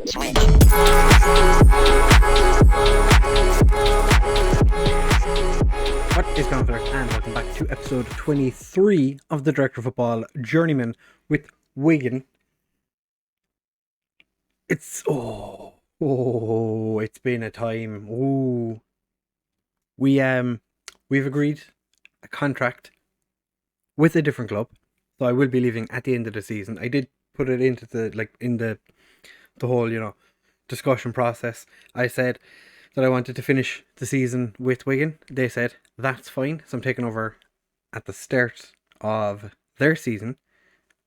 What is going on, folks, and welcome back to episode 23 of the Director of Football Journeyman with Wigan. It's it's been a time. We've agreed a contract with a different club, so I will be leaving at the end of the season. I did put it into the whole discussion process. I said that I wanted to finish the season with Wigan. They said that's fine, so I'm taking over at the start of their season,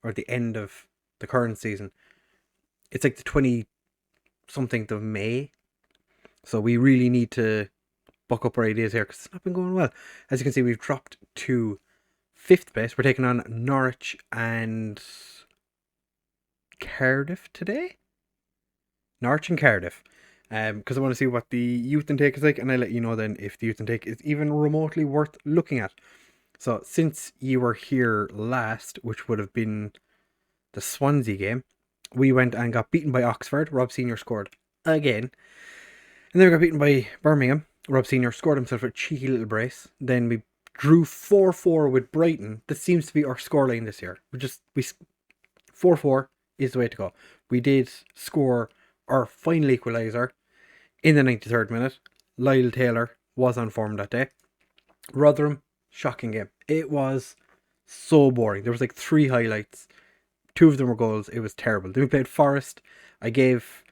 or the end of the current season. It's like the 20-something of May, so we really need to buck up our ideas here because it's not been going well. As you can see, we've dropped to 5th place. We're taking on Norwich and Cardiff today. Norwich and Cardiff. Because I want to see what the youth intake is like, and I'll let you know then if the youth intake is even remotely worth looking at. So since you were here last, which would have been the Swansea game, we went and got beaten by Oxford. Rob Senior scored again. And then we got beaten by Birmingham. Rob Senior scored himself a cheeky little brace. Then we drew 4-4 with Brighton. This seems to be our scoreline this year. 4-4 is the way to go. We did score our final equaliser in the 93rd minute. Lyle Taylor was on form that day. Rotherham, shocking game. It was so boring. There was like 3 highlights. 2 of them were goals. It was terrible. Then we played Forest. I gave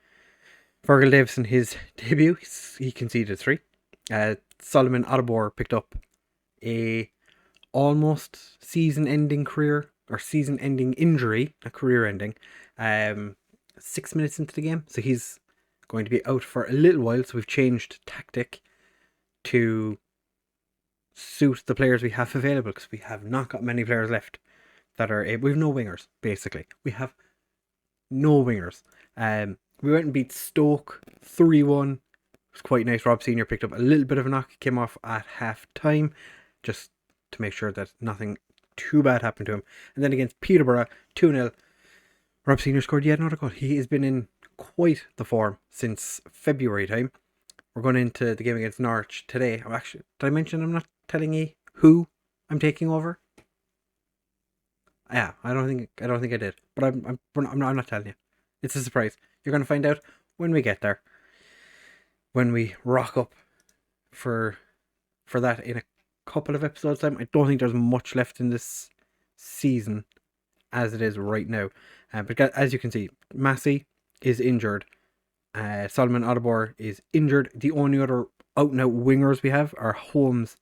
Fergal Davison his debut. He conceded 3. Solomon Adebor picked up a almost season-ending injury, a career-ending, 6 minutes into the game. So he's going to be out for a little while. So we've changed tactic to suit the players we have available, because we have not got many players left that are able. We have no wingers, basically. We have no wingers. We went and beat Stoke 3-1. It was quite nice. Rob Senior picked up a little bit of a knock. Came off at half time, just to make sure that nothing too bad happened to him. And then against Peterborough, 2-0. Rob Senior scored yet another goal. He has been in quite the form since February time. We're going into the game against Norwich today. Did I mention I'm not telling you who I'm taking over? Yeah, I don't think I did. But I'm not telling you. It's a surprise. You're going to find out when we get there. When we rock up for that in a couple of episodes time. I don't think there's much left in this season as it is right now. But as you can see, Massey is injured. Solomon Adebor is injured. The only other out-and-out wingers we have are Holmes,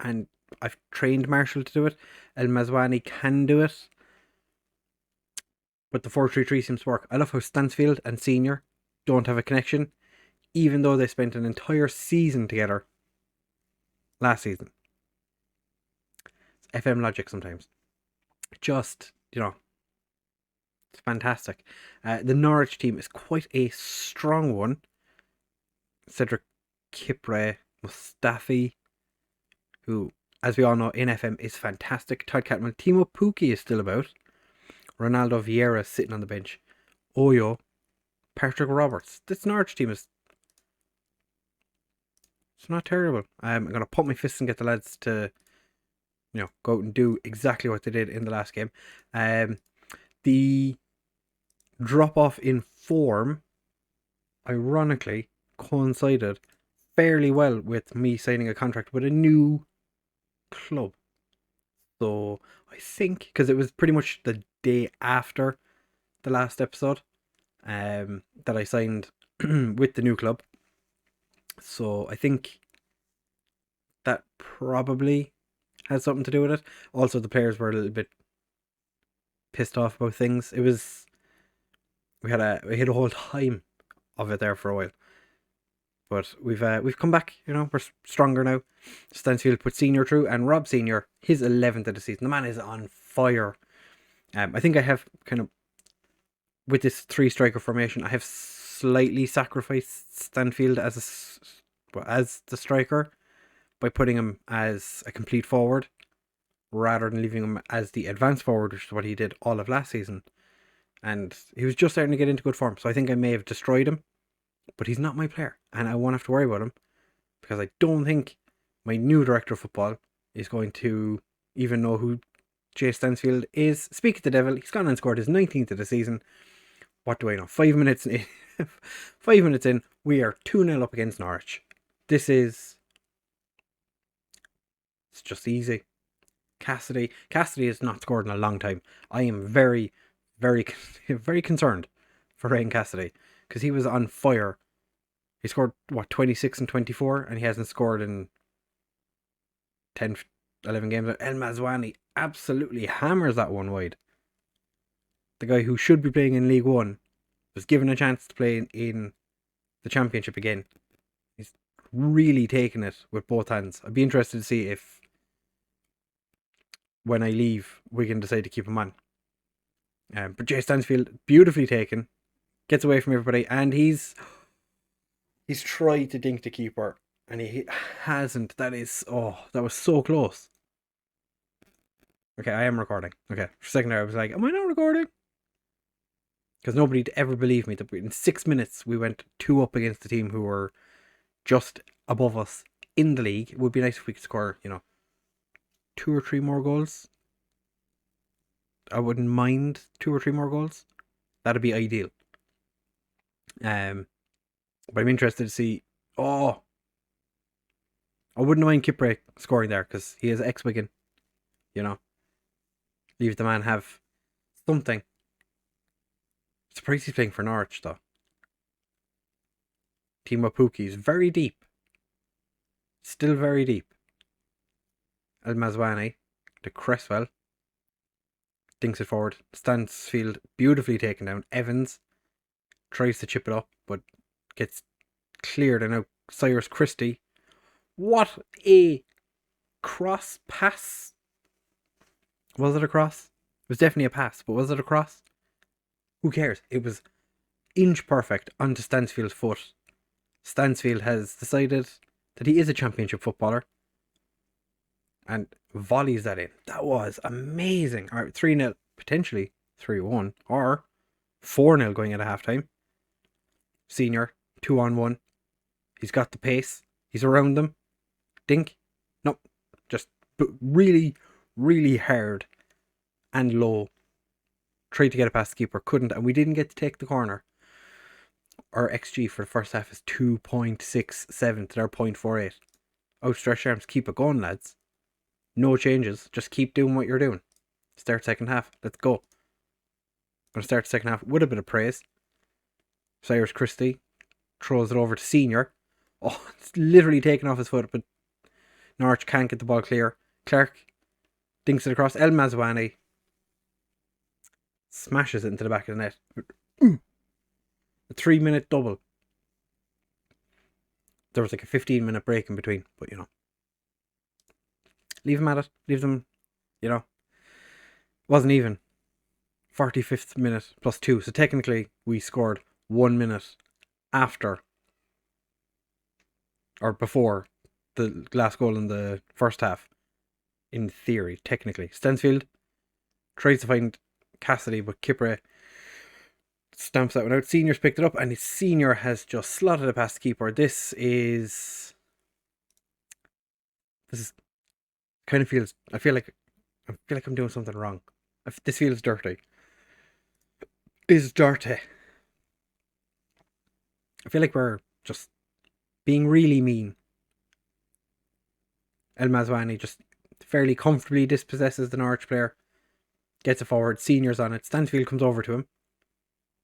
and I've trained Marshall to do it. El Mazwani can do it. But the 4-3-3 seems to work. I love how Stansfield and Senior don't have a connection, even though they spent an entire season together last season. It's FM logic sometimes. Just, it's fantastic. The Norwich team is quite a strong one. Cedric Kipre Mustafi, who, as we all know, in FM is fantastic. Todd Catmull. Timo Pukki is still about. Ronaldo Vieira sitting on the bench. Oyo. Patrick Roberts. This Norwich team is... It's not terrible. I'm going to pump my fists and get the lads to, go out and do exactly what they did in the last game. The drop-off in form, ironically, coincided fairly well with me signing a contract with a new club. So I think, because it was pretty much the day after the last episode that I signed with the new club. So I think that probably has something to do with it. Also, the players were a little bit pissed off about things. We had a whole time of it there for a while. But we've come back, we're stronger now. Stansfield put Senior through, and Rob Senior, his 11th of the season. The man is on fire. I think I have kind of, with this 3-striker formation, I have slightly sacrificed Stansfield as the striker by putting him as a complete forward rather than leaving him as the advanced forward, which is what he did all of last season. And he was just starting to get into good form. So I think I may have destroyed him. But he's not my player. And I won't have to worry about him. Because I don't think my new director of football is going to even know who Jay Stansfield is. Speak of the devil, he's gone and scored his 19th of the season. What do I know? 5 minutes in, 5 minutes in, we are 2-0 up against Norwich. It's just easy. Cassidy has not scored in a long time. I am very, very, very concerned for Ryan Cassidy because he was on fire. He scored 26 and 24, and he hasn't scored in 10, 11 games. El Mazwani absolutely hammers that one wide. The guy who should be playing in League One was given a chance to play in the Championship again. He's really taken it with both hands. I'd be interested to see if, when I leave, we can decide to keep him on. But Jay Stansfield, beautifully taken, gets away from everybody, and he's tried to dink the keeper, and he hasn't. That was so close. Okay, I am recording. Okay, for a second there I was like, am I not recording? Because nobody'd ever believe me that in 6 minutes we went 2 up against the team who were just above us in the league. It would be nice if we could score, 2 or 3 more goals. I wouldn't mind 2 or 3 more goals. That'd be ideal. But I'm interested to see. I wouldn't mind Kipre scoring there because he is ex-Wigan. Leave the man have something. Surprised he's playing for Norwich though. Timo Pukki is very deep. Still very deep. El Mazwani to Cresswell. Dinks it forward. Stansfield beautifully taken down. Evans tries to chip it up but gets cleared, and now Cyrus Christie. What a cross pass. Was it a cross? It was definitely a pass, but was it a cross? Who cares? It was inch perfect onto Stansfield's foot. Stansfield has decided that he is a Championship footballer and volleys that in. That was amazing. Alright, 3-0, potentially 3-1 or 4-0 going into half time. Senior, 2-on-1. He's got the pace. He's around them. Dink. Nope. Just really, really hard and low. Tried to get it past the keeper. Couldn't. And we didn't get to take the corner. Our XG for the first half is 2.67 to their 0.48. Outstretched arms. Keep it going, lads. No changes. Just keep doing what you're doing. Start second half. Let's go. Going to start the second half with a bit of praise. Cyrus Christie throws it over to Senior. It's literally taken off his foot, but Norwich can't get the ball clear. Clark dinks it across. El Mazwani smashes it into the back of the net. A 3-minute double. There was like a 15-minute break in between, but leave them at it. Leave them, wasn't even. 45th minute plus 2. So technically we scored 1 minute after or before the last goal in the first half. In theory, technically. Stansfield tries to find Cassidy, but Kipre stamps that one out. Senior's picked it up, and his Senior has just slotted it past the keeper. This kind of feels. I feel like I'm doing something wrong. This feels dirty. This is dirty. I feel like we're just being really mean. El Mazwani just fairly comfortably dispossesses the Norwich player. Gets it forward. Senior's on it. Stansfield comes over to him.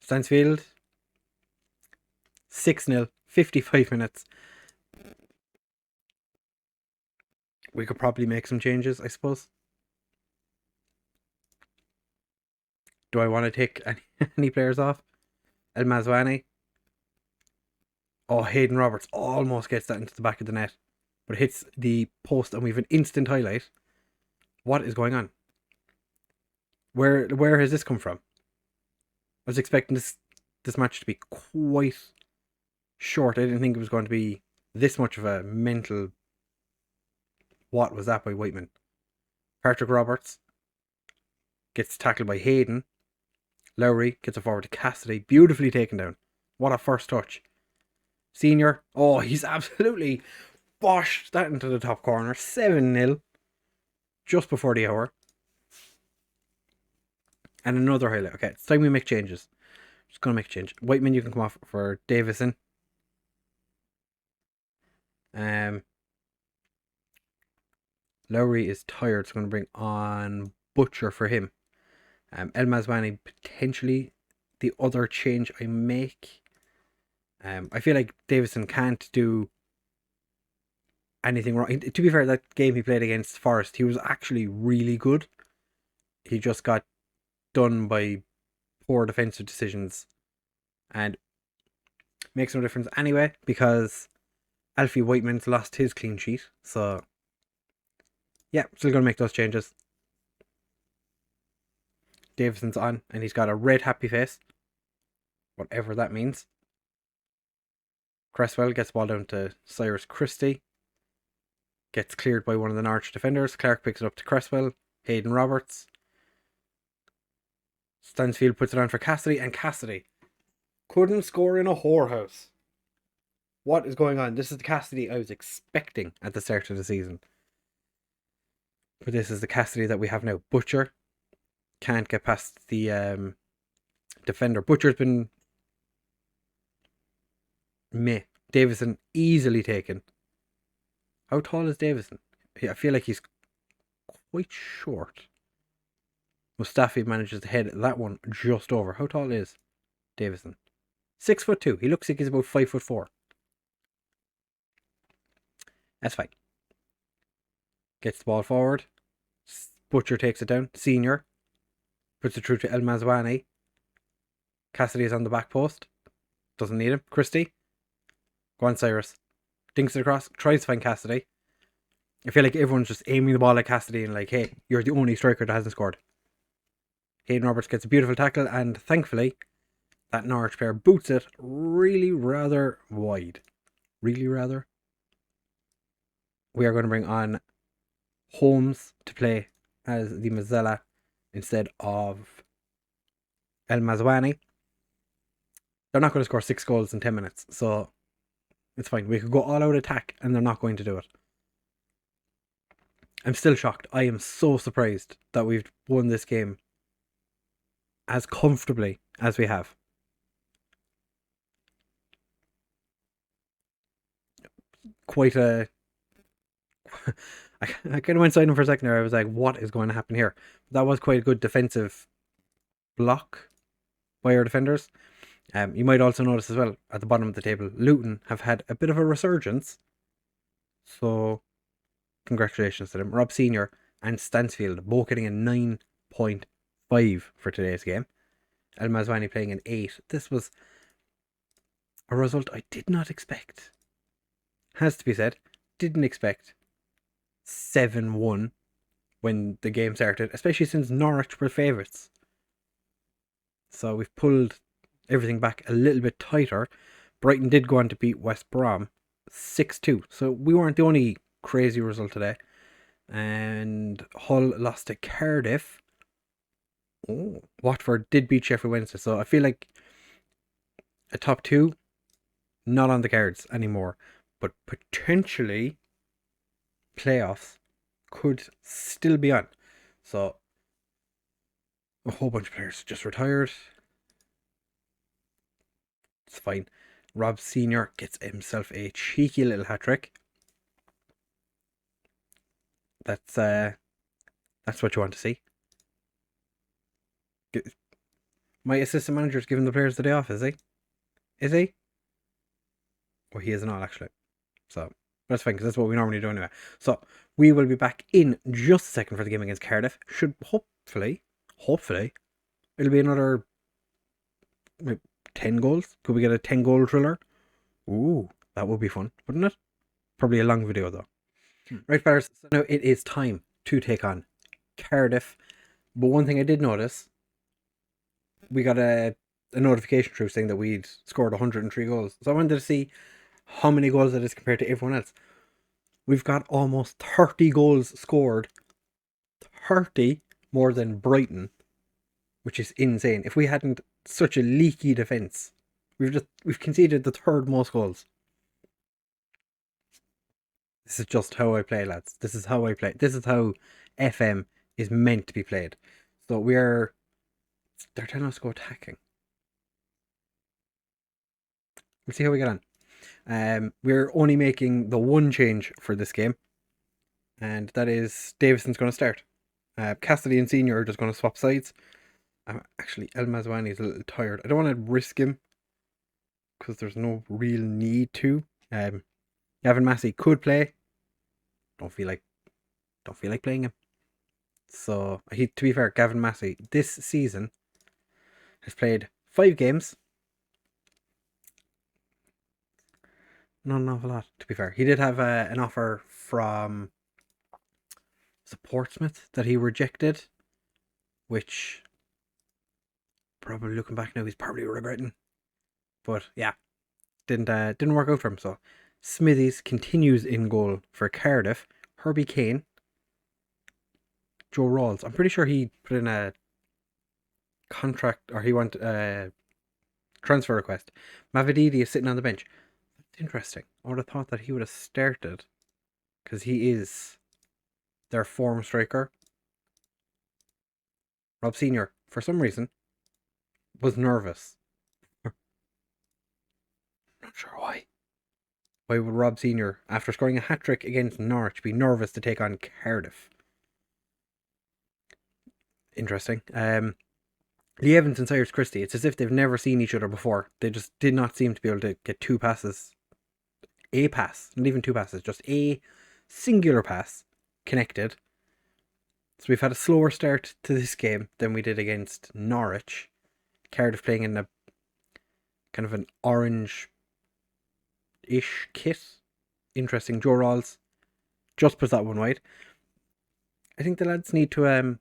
Stansfield. 6-0. 55 minutes. We could probably make some changes, I suppose. Do I want to take any players off? El Mazwani. Hayden Roberts almost gets that into the back of the net. But it hits the post and we have an instant highlight. What is going on? Where has this come from? I was expecting this match to be quite short. I didn't think it was going to be this much of a mental. What was that by Whiteman? Patrick Roberts gets tackled by Hayden. Lowry gets it forward to Cassidy. Beautifully taken down. What a first touch. Senior. Oh, he's absolutely boshed that into the top corner. 7-0. Just before the hour. And another highlight. Okay, it's time we make changes. Just going to make a change. Whiteman, you can come off for Davison. Lowry is tired, so I'm going to bring on Butcher for him. El Mazwani, potentially the other change I make. I feel like Davison can't do anything wrong. To be fair, that game he played against Forest, he was actually really good. He just got done by poor defensive decisions. And makes no difference anyway, because Alfie Whiteman's lost his clean sheet. So, yeah, still going to make those changes. Davison's on, and he's got a red happy face. Whatever that means. Cresswell gets the ball down to Cyrus Christie. Gets cleared by one of the Norwich defenders. Clark picks it up to Cresswell. Hayden Roberts. Stansfield puts it on for Cassidy, and Cassidy couldn't score in a whorehouse. What is going on? This is the Cassidy I was expecting at the start of the season. But this is the Cassidy that we have now. Butcher can't get past the defender. Butcher's been meh. Davison easily taken. How tall is Davison? I feel like he's quite short. Mustafi manages to head that one just over. How tall is Davison? 6'2". He looks like he's about 5'4". That's fine. Gets the ball forward. Butcher takes it down. Senior puts it through to El Mazwani. Cassidy is on the back post. Doesn't need him. Christie. Go on, Cyrus. Dinks it across. Tries to find Cassidy. I feel like everyone's just aiming the ball at Cassidy and like, hey, you're the only striker that hasn't scored. Hayden Roberts gets a beautiful tackle, and thankfully that Norwich player boots it really rather wide. Really rather. We are going to bring on Holmes to play as the Mazzella instead of El Mazwani. They're not going to score 6 goals in 10 minutes, so it's fine. We could go all out attack and they're not going to do it. I'm still shocked. I am so surprised that we've won this game as comfortably as we have. Quite a... I kind of went silent for a second there. I was like, what is going to happen here? That was quite a good defensive block by our defenders. You might also notice as well, at the bottom of the table, Luton have had a bit of a resurgence. So, congratulations to them. Rob Senior and Stansfield both getting a 9.5 for today's game. El Mazwani playing an 8. This was a result I did not expect. Has to be said, didn't expect 7-1 when the game started, especially since Norwich were favourites. So we've pulled everything back a little bit tighter. Brighton did go on to beat West Brom 6-2. So we weren't the only crazy result today. And Hull lost to Cardiff. Oh, Watford did beat Sheffield Wednesday. So I feel like a top 2, not on the cards anymore. But potentially playoffs could still be on. So a whole bunch of players just retired. It's fine. Rob Senior gets himself a cheeky little hat-trick. That's what you want to see. My assistant manager's giving the players the day off, is he? Is he? Well, he is not, actually. So, that's fine, because that's what we normally do anyway. So, we will be back in just a second for the game against Cardiff. Should hopefully, it'll be another 10 goals. Could we get a 10-goal thriller? Ooh, that would be fun, wouldn't it? Probably a long video, though. Right, players, so now it is time to take on Cardiff. But one thing I did notice, we got a notification through saying that we'd scored 103 goals. So I wanted to see how many goals that is compared to everyone else. We've got almost 30 goals scored. 30 more than Brighton. which is insane. If we hadn't such a leaky defense, we've conceded the third most goals. This is just how I play, lads. This is how I play. This is how FM is meant to be played. So they're telling us to go attacking. We'll see how we get on. We're only making the one change for this game, and that is Davison's going to start. Cassidy and Senior are just going to swap sides. Actually, El Mazwani is a little tired. I don't want to risk him because there's no real need to. Gavin Massey could play. Don't feel like playing him. So to be fair, Gavin Massey this season has played 5 games. Not an awful lot, to be fair. He did have an offer from Portsmouth that he rejected, which probably looking back now he's probably regretting. But yeah, didn't work out for him. So Smithies continues in goal for Cardiff. Herbie Kane, Joe Rawls. I'm pretty sure he put in a contract, or he wanted a transfer request. Mavididi is sitting on the bench. That's interesting. I would have thought that he would have started because he is their form striker. Rob Senior, for some reason, was nervous. Not sure why. Why would Rob Senior, after scoring a hat-trick against Norwich, be nervous to take on Cardiff? Interesting. Lee Evans and Cyrus Christie, it's as if they've never seen each other before. They just did not seem to be able to get 2 passes. A pass, not even 2 passes, just a singular pass connected. So we've had a slower start to this game than we did against Norwich. Cardiff playing in a kind of an orange-ish kit. Interesting. Joe Rawls just puts that one wide. I think the lads need to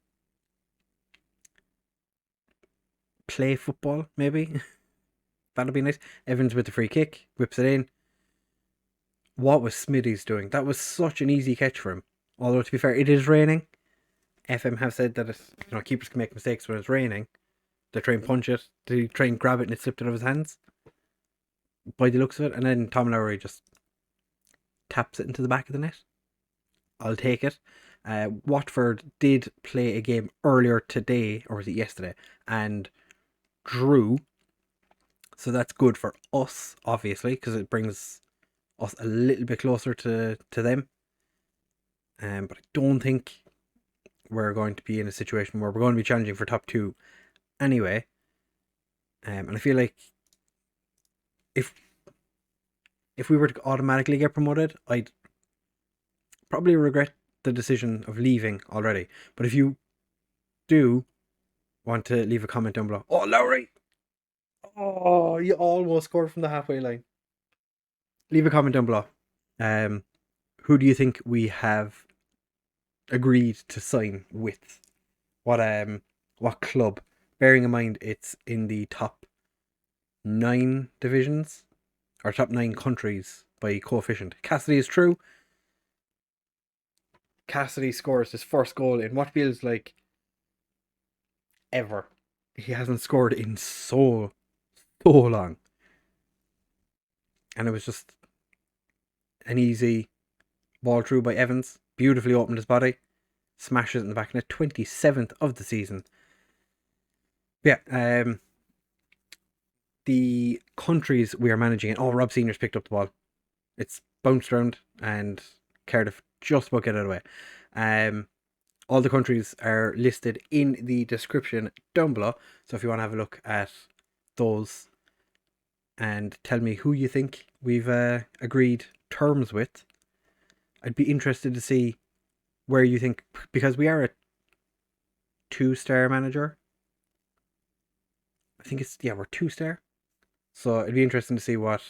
play football, maybe. That'll be nice. Evans with the free kick, whips it in. What was Smithies doing? That was such an easy catch for him. Although, to be fair, it is raining. FM have said that keepers can make mistakes when it's raining. They try and punch it. They try and grab it and it slipped out of his hands. By the looks of it. And then Tom Lowry just taps it into the back of the net. I'll take it. Watford did play a game earlier today, or was it yesterday, and drew. So that's good for us, obviously, because it brings us a little bit closer to them. But I don't think we're going to be in a situation where we're going to be challenging for top 2 anyway. And I feel like if we were to automatically get promoted, I'd probably regret the decision of leaving already. But if you do want to leave a comment down below. Oh, Lowry! Oh, you almost scored from the halfway line. Leave a comment down below. Who do you think we have agreed to sign with? What club? Bearing in mind it's in the top 9 divisions, or top 9 countries by coefficient. Cassidy is true. Cassidy scores his first goal in what feels like ever. He hasn't scored in so long. And it was just an easy ball through by Evans. Beautifully opened his body. Smashes it in the back net. 27th of the season. Yeah, the countries we are managing in. Oh, Rob Senior's picked up the ball. It's bounced around and Cardiff just about get it away. All the countries are listed in the description down below. So if you want to have a look at those and tell me who you think we've agreed terms with, I'd be interested to see where you think, because we are a 2-star manager. I think we're 2-star. So it'd be interesting to see what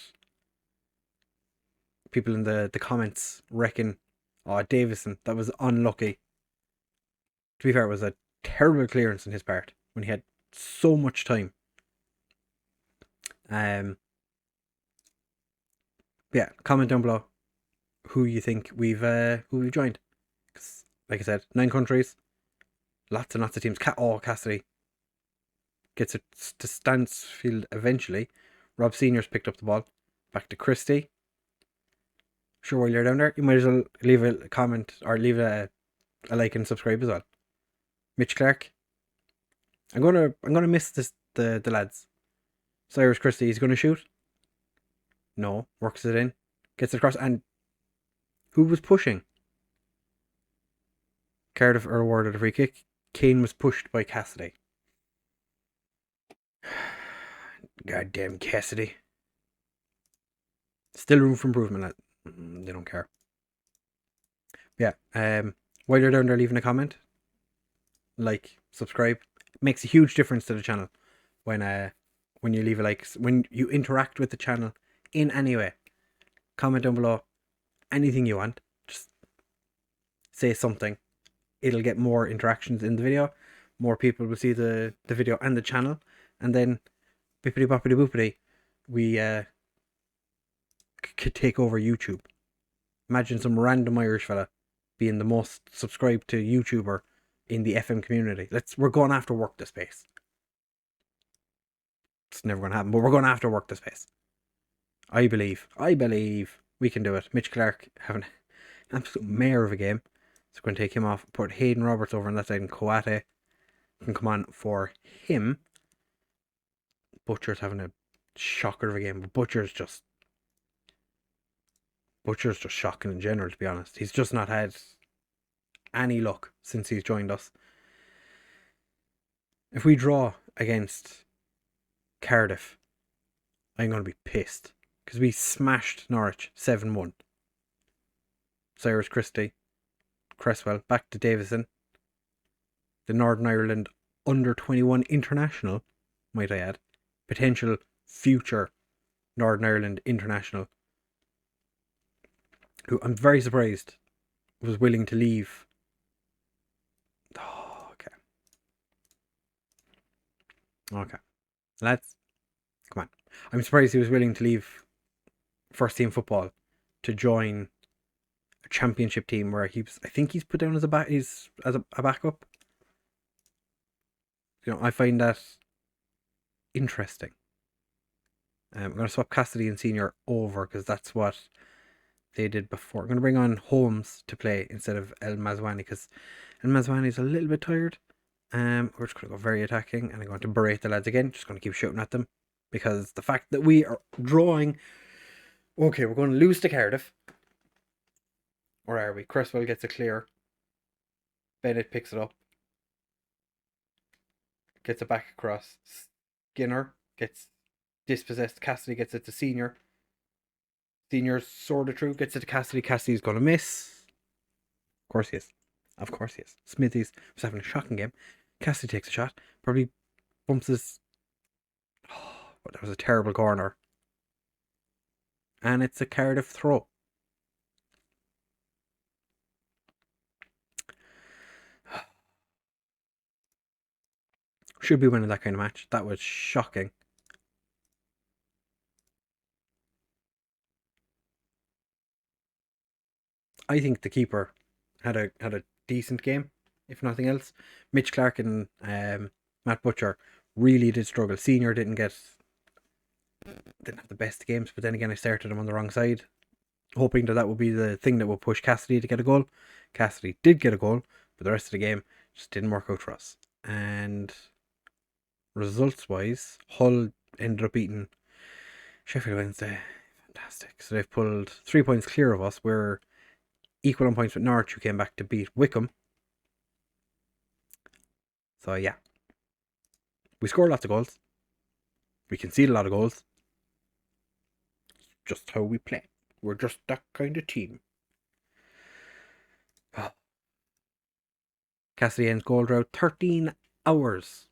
people in the comments reckon. Oh, Davison, that was unlucky. To be fair, it was a terrible clearance on his part when he had so much time. Yeah, comment down below who you think we've joined. 'Cause, like I said, 9 countries, lots and lots of teams. Cassidy. gets it to Stansfield eventually. Rob Senior's picked up the ball. Back to Christie. Sure, while you're down there, you might as well leave a comment or leave a like and subscribe as well. Mitch Clark. I'm gonna miss the lads. Cyrus Christie, he's gonna shoot. No, works it in, gets it across, and who was pushing? Cardiff are awarded a free kick. Kane was pushed by Cassidy. Goddamn Cassidy. Still room for improvement. They don't care. Yeah. While you're down there leaving a comment, like, subscribe. It makes a huge difference to the channel when you leave a like, when you interact with the channel in any way. Comment down below anything you want. Just say something. It'll get more interactions in the video. More people will see the video and the channel. And then, bippity boppity boopity, we could take over YouTube. Imagine some random Irish fella being the most subscribed to YouTuber in the FM community. We're going after work the space. It's never going to happen, but we're going after work the space. I believe we can do it. Mitch Clark having an absolute mare of a game. So we're going to take him off. Put Hayden Roberts over on that side, and Coate can come on for him. Butcher's having a shocker of a game, but Butcher's just shocking in general, to be honest. He's just not had any luck since he's joined us. If we draw against Cardiff, I'm going to be pissed, because we smashed Norwich 7-1. Cyrus Christie, Cresswell, back to Davison. The Northern Ireland under-21 international, might I add. Potential future Northern Ireland international, who I'm very surprised was willing to leave. Oh, okay. Lads, come on. I'm surprised he was willing to leave first team football to join a championship team where I think he's put down as a backup. You know, I find that interesting. I'm going to swap Cassidy and Senior over because that's what they did before. I'm going to bring on Holmes to play instead of El Mazwani because El Mazwani is a little bit tired. We're just going to go very attacking, and I'm going to berate the lads again. Just going to keep shooting at them because the fact that we are drawing. Okay, we're going to lose to Cardiff. Or are we? Cresswell gets a clear. Bennett picks it up. Gets it back across. Skinner gets dispossessed. Cassidy gets it to Senior. Senior's sort of through. Gets it to Cassidy. Cassidy's going to miss. Of course he is. Smithies was having a shocking game. Cassidy takes a shot. Probably bumps his... Oh, that was a terrible corner. And it's a Cardiff throw. Should be winning that kind of match. That was shocking. I think the keeper had a decent game, if nothing else. Mitch Clark and Matt Butcher really did struggle. Senior didn't have the best games, but then again I started him on the wrong side, hoping that would be the thing that would push Cassidy to get a goal. Cassidy did get a goal, but the rest of the game just didn't work out for us. And results wise, Hull ended up beating Sheffield Wednesday. Fantastic. So they've pulled 3 points clear of us. We're equal on points with Norwich, who came back to beat Wickham. So yeah, we scored lots of goals. We conceded a lot of goals. Just how we play. We're just that kind of team. Cassidy ends goal drought 13 hours.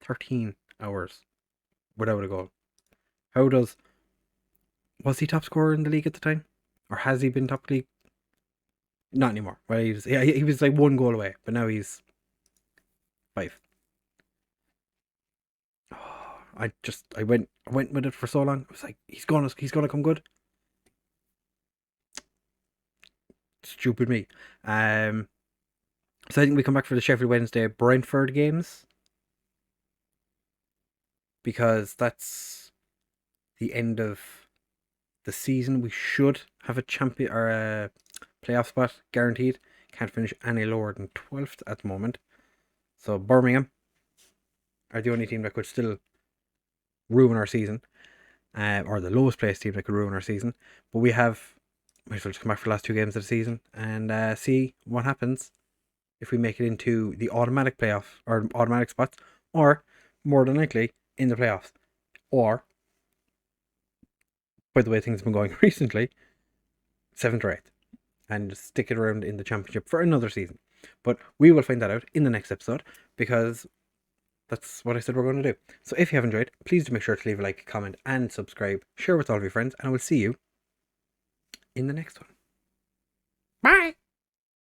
13 hours without a goal. Was he top scorer in the league at the time? Or has he been top league? Not anymore. Well, he was like 1 goal away, but now he's 5. Oh, I went with it for so long. I was like, he's gonna come good. Stupid me. So I think we come back for the Sheffield Wednesday Brentford games. because that's the end of the season. We should have a champion or a playoff spot guaranteed. Can't finish any lower than 12th at the moment. So Birmingham are the only team that could still ruin our season, or the lowest placed team that could ruin our season. But we might as well just come back for the last 2 games of the season and see what happens if we make it into the automatic playoff or automatic spots, or more than likely in the playoffs, or by the way things have been going recently, 7th or 8th, and just stick it around in the championship for another season. But we will find that out in the next episode, because that's what I said we're going to do. So if you have enjoyed, please do make sure to leave a like, comment, and subscribe. Share with all of your friends, and I will see you in the next one. Bye!